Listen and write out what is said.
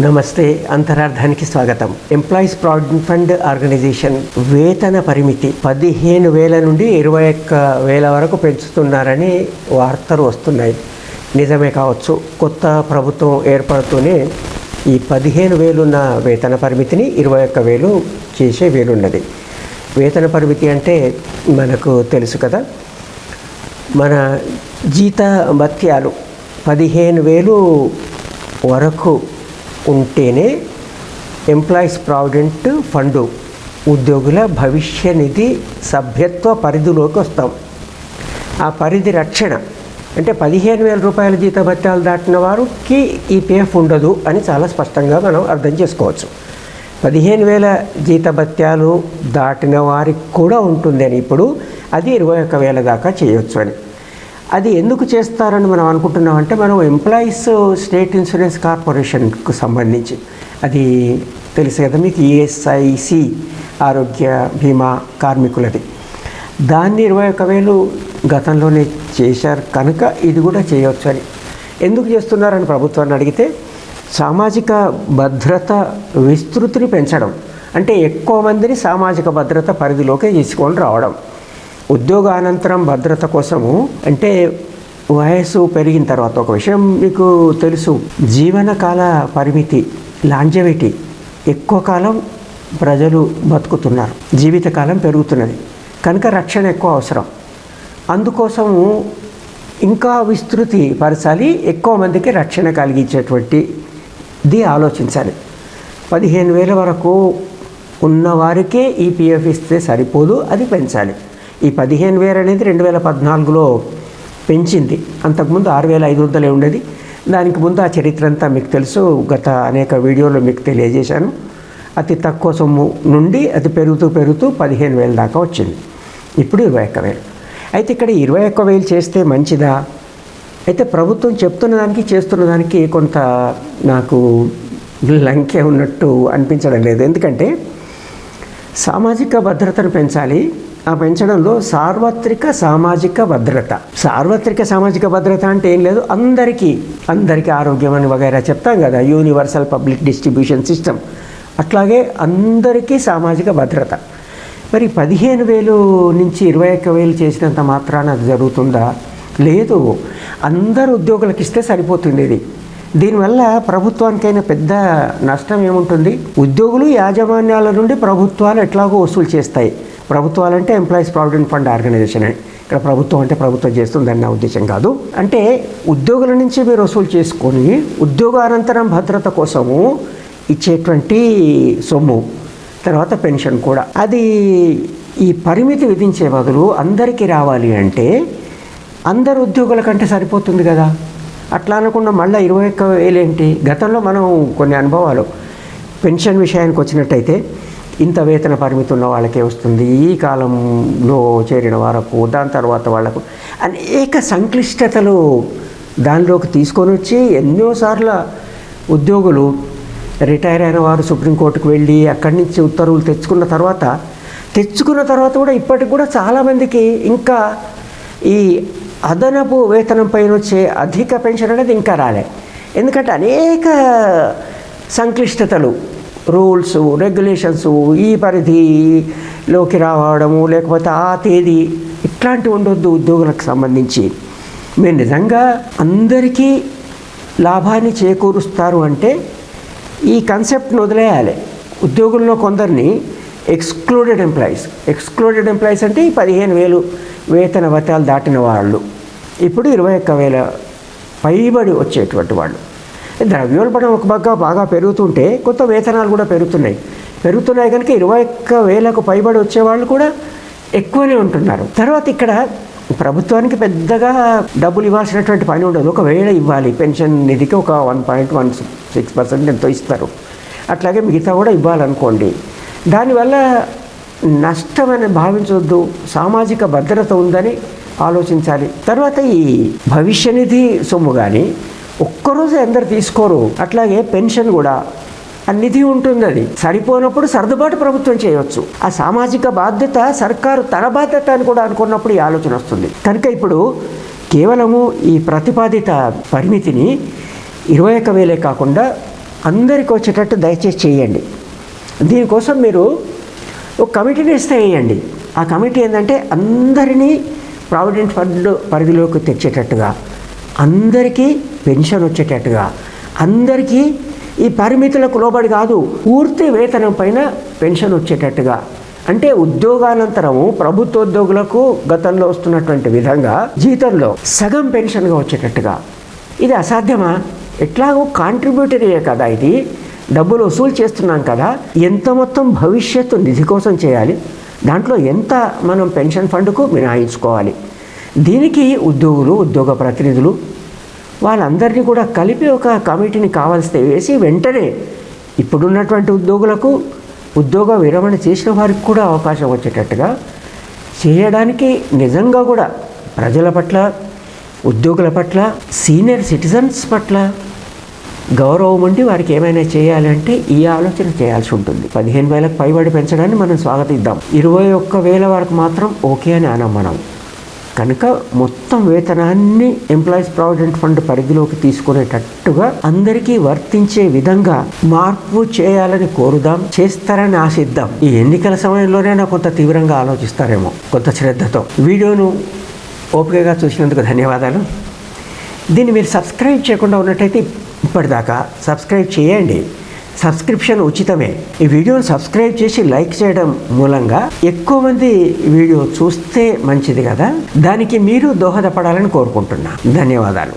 నమస్తే. అంతరార్థానికి స్వాగతం. Employees provident fund organisation వేతన పరిమితి 15,000 నుండి 21,000 వరకు పెంచుతున్నారని వార్తలు వస్తున్నాయి. నిజమే కావచ్చు. కొత్త ప్రభుత్వం ఏర్పడుతూనే ఈ 15,000 ఉన్న వేతన పరిమితిని 21,000 చేసే వీలున్నది. వేతన పరిమితి అంటే మనకు తెలుసు కదా, మన జీత భత్యాలు 15,000 వరకు ఉంటేనే ఎంప్లాయీస్ ప్రావిడెంట్ ఫండు ఉద్యోగుల భవిష్య నిధి సభ్యత్వ పరిధిలోకి వస్తాం. ఆ పరిధి రక్షణ అంటే 15,000 రూపాయల జీత భత్యాలు దాటిన వారికి ఈపీఎఫ్ ఉండదు అని చాలా స్పష్టంగా మనం అర్థం చేసుకోవచ్చు. 15,000 జీత భత్యాలు దాటిన వారికి కూడా ఉంటుంది అని, ఇప్పుడు అది 21,000 దాకా చేయొచ్చు అని. అది ఎందుకు చేస్తారని మనం అనుకుంటున్నామంటే, మనం ఎంప్లాయీస్ స్టేట్ ఇన్సూరెన్స్ కార్పొరేషన్కు సంబంధించి, అది తెలుసు కదా మీకు, ఈఎస్ఐసి ఆరోగ్య బీమా కార్మికులది, దాన్ని 21,000 గతంలోనే చేశారు కనుక ఇది కూడా చేయవచ్చు అని. ఎందుకు చేస్తున్నారని ప్రభుత్వాన్ని అడిగితే, సామాజిక భద్రత విస్తృతిని పెంచడం, అంటే ఎక్కువ మందిని సామాజిక భద్రత పరిధిలోకి తీసుకొని రావడం. ఉద్యోగానంతరం భద్రత కోసము, అంటే వయసు పెరిగిన తర్వాత, ఒక విషయం మీకు తెలుసు, జీవనకాల పరిమితి లాంజవిటీ, ఎక్కువ కాలం ప్రజలు బతుకుతున్నారు, జీవితకాలం పెరుగుతున్నది కనుక రక్షణ ఎక్కువ అవసరం. అందుకోసము ఇంకా విస్తృతి పరచాలి, ఎక్కువ మందికి రక్షణ కలిగించేటువంటిది ఆలోచించాలి. 15,000 వరకు ఉన్నవారికే ఈపీఎఫ్ ఇస్తే సరిపోదు, అది పెంచాలి. ఈ 15,000 అనేది 2014లో పెంచింది. అంతకుముందు 6,500 ఉండేది. దానికి ముందు ఆ చరిత్ర అంతా మీకు తెలుసు, గత అనేక వీడియోలో మీకు తెలియజేశాను. అతి తక్కువ సొమ్ము నుండి అది పెరుగుతూ 15,000 దాకా వచ్చింది. ఇప్పుడు 21,000. అయితే ఇక్కడ 21,000 చేస్తే మంచిదా? అయితే ప్రభుత్వం చెప్తున్న దానికి చేస్తున్న దానికి కొంత నాకు లంకె ఉన్నట్టు అనిపించడం లేదు. ఎందుకంటే సామాజిక భద్రతను పెంచాలి. ఆ పెంచడంలో సార్వత్రిక సామాజిక భద్రత, సార్వత్రిక సామాజిక భద్రత అంటే ఏం లేదు, అందరికీ ఆరోగ్యం అని వగైరా చెప్తాం కదా, యూనివర్సల్ పబ్లిక్ డిస్ట్రిబ్యూషన్ సిస్టమ్, అట్లాగే అందరికీ సామాజిక భద్రత. మరి 15,000 నుంచి 21,000 చేసినంత మాత్రాన అది జరుగుతుందా? లేదు. అందరు ఉద్యోగులకు ఇస్తే సరిపోతుంది. ఇది దీనివల్ల ప్రభుత్వానికైనా పెద్ద నష్టం ఏముంటుంది? ఉద్యోగులు యాజమాన్యాల నుండి ప్రభుత్వాలు ఎట్లాగో వసూలు చేస్తాయి. ప్రభుత్వాలంటే ఎంప్లాయీస్ ప్రావిడెంట్ ఫండ్ ఆర్గనైజేషన్ అని, ఇక్కడ ప్రభుత్వం అంటే ప్రభుత్వం చేస్తుందని నా ఉద్దేశం కాదు. అంటే ఉద్యోగుల నుంచి మీరు వసూలు చేసుకొని ఉద్యోగానంతరం భద్రత కోసము ఇచ్చేటువంటి సొమ్ము, తర్వాత పెన్షన్ కూడా, అది ఈ పరిమితి విధించే బదులు అందరికీ రావాలి అంటే అందరు ఉద్యోగుల కంటే సరిపోతుంది కదా. అట్లా అనకుండా మళ్ళీ 21,000 ఏంటి? గతంలో మనం కొన్ని అనుభవాలు, పెన్షన్ విషయానికి వచ్చినట్టయితే ఇంత వేతన పరిమితి ఉన్న వాళ్ళకే వస్తుంది, ఈ కాలంలో చేరిన వారకు, దాని తర్వాత వాళ్లకు అనేక సంక్లిష్టతలు దానిలోకి తీసుకొని వచ్చి ఎన్నోసార్లు ఉద్యోగులు రిటైర్ అయిన వారు సుప్రీంకోర్టుకు వెళ్ళి అక్కడి నుంచి ఉత్తర్వులు తెచ్చుకున్న తర్వాత కూడా ఇప్పటికి కూడా చాలామందికి ఇంకా ఈ అదనపు వేతనం పైన వచ్చే అధిక పెన్షన్ అనేది ఇంకా రాలే. ఎందుకంటే అనేక సంక్లిష్టతలు, రూల్స్, రెగ్యులేషన్స్, ఈ పరిధిలోకి రావడము, లేకపోతే ఆ తేదీ, ఇట్లాంటివి ఉండొద్దు ఉద్యోగులకు సంబంధించి. మీరు నిజంగా అందరికీ లాభాన్ని చేకూరుస్తారు అంటే ఈ కన్సెప్ట్ని వదిలేయాలి. ఉద్యోగుల్లో కొందరిని ఎక్స్క్లూడెడ్ ఎంప్లాయీస్ అంటే ఈ 15,000 వేతన భత్యాలు దాటిన వాళ్ళు, ఇప్పుడు 21,000 పైబడి వచ్చేటువంటి వాళ్ళు. ద్రవ్యోల్బణం ఒక బాగా పెరుగుతుంటే కొత్త వేతనాలు కూడా పెరుగుతున్నాయి కనుక 21,000కు పైబడి వచ్చేవాళ్ళు కూడా ఎక్కువనే ఉంటున్నారు. తర్వాత ఇక్కడ ప్రభుత్వానికి పెద్దగా డబ్బులు ఇవ్వాల్సినటువంటి పని ఉండదు. ఒకవేళ ఇవ్వాలి, పెన్షన్ నిధికి ఒక 1.16% ఎంతో ఇస్తారు, అట్లాగే మిగతా కూడా ఇవ్వాలనుకోండి. దానివల్ల నష్టమని భావించవద్దు, సామాజిక భద్రత ఉందని ఆలోచించాలి. తర్వాత ఈ భవిష్య నిధి సొమ్ము కానీ ఒక్కరోజు అందరు తీసుకోరు, అట్లాగే పెన్షన్ కూడా ఆ నిధి ఉంటుంది, అది సరిపోనప్పుడు సర్దుబాటు ప్రభుత్వం చేయవచ్చు. ఆ సామాజిక బాధ్యత సర్కారు తన బాధ్యత అని కూడా అనుకున్నప్పుడు ఈ ఆలోచన వస్తుంది. కనుక ఇప్పుడు కేవలము ఈ ప్రతిపాదిత పరిమితిని 21,000 కాకుండా అందరికి వచ్చేటట్టు దయచేసి చేయండి. దీనికోసం మీరు ఒక కమిటీని వేయండి. ఆ కమిటీ ఏంటంటే అందరినీ ప్రావిడెంట్ ఫండ్ పరిధిలోకి తెచ్చేటట్టుగా, అందరికీ పెన్షన్ వచ్చేటట్టుగా, అందరికీ ఈ పరిమితులకు లోబడి కాదు పూర్తి వేతనం పైన పెన్షన్ వచ్చేటట్టుగా, అంటే ఉద్యోగానంతరము ప్రభుత్వ ఉద్యోగులకు గతంలో వస్తున్నటువంటి విధంగా జీతంలో సగం పెన్షన్గా వచ్చేటట్టుగా. ఇది అసాధ్యమా? ఎట్లాగో కాంట్రిబ్యూటరీయే కదా, ఇది డబ్బులు వసూలు చేస్తున్నాం కదా, ఎంత మొత్తం భవిష్యత్తు నిధి కోసం చేయాలి, దాంట్లో ఎంత మనం పెన్షన్ ఫండ్కు మినహాయించుకోవాలి. దీనికి ఉద్యోగులు, ఉద్యోగ ప్రతినిధులు వాళ్ళందరినీ కూడా కలిపి ఒక కమిటీని కావాల్సి వేసి వెంటనే ఇప్పుడున్నటువంటి ఉద్యోగులకు, ఉద్యోగ విరమణ చేసిన వారికి కూడా అవకాశం వచ్చేటట్టుగా చేయడానికి నిజంగా కూడా ప్రజల పట్ల, ఉద్యోగుల పట్ల, సీనియర్ సిటిజన్స్ పట్ల గౌరవం ఉండి వారికి ఏమైనా చేయాలంటే ఈ ఆలోచన చేయాల్సి ఉంటుంది. 15,000కు పైబడి పెంచడాన్ని మనం స్వాగతిద్దాం. 21,000 వరకు మాత్రం ఓకే అని అనం మనం. కనుక మొత్తం వేతనాన్ని ఎంప్లాయీస్ ప్రావిడెంట్ ఫండ్ పరిధిలోకి తీసుకునేటట్టుగా అందరికీ వర్తించే విధంగా మార్పు చేయాలని కోరుదాం, చేస్తారని ఆశిద్దాం. ఈ ఎన్నికల సమయంలోనైనా కొంత తీవ్రంగా ఆలోచిస్తారేమో, కొంత శ్రద్ధతో. వీడియోను ఓపికగా చూసినందుకు ధన్యవాదాలు. దీన్ని మీరు సబ్స్క్రైబ్ చేయకుండా ఉన్నట్టయితే ఇప్పటిదాకా సబ్స్క్రైబ్ చేయండి. సబ్స్క్రిప్షన్ ఉచితమే. ఈ వీడియోను సబ్స్క్రైబ్ చేసి లైక్ చేయడం మూలంగా ఎక్కువ మంది వీడియో చూస్తే మంచిది కదా, దానికి మీరు దోహదపడాలని కోరుకుంటున్నా. ధన్యవాదాలు.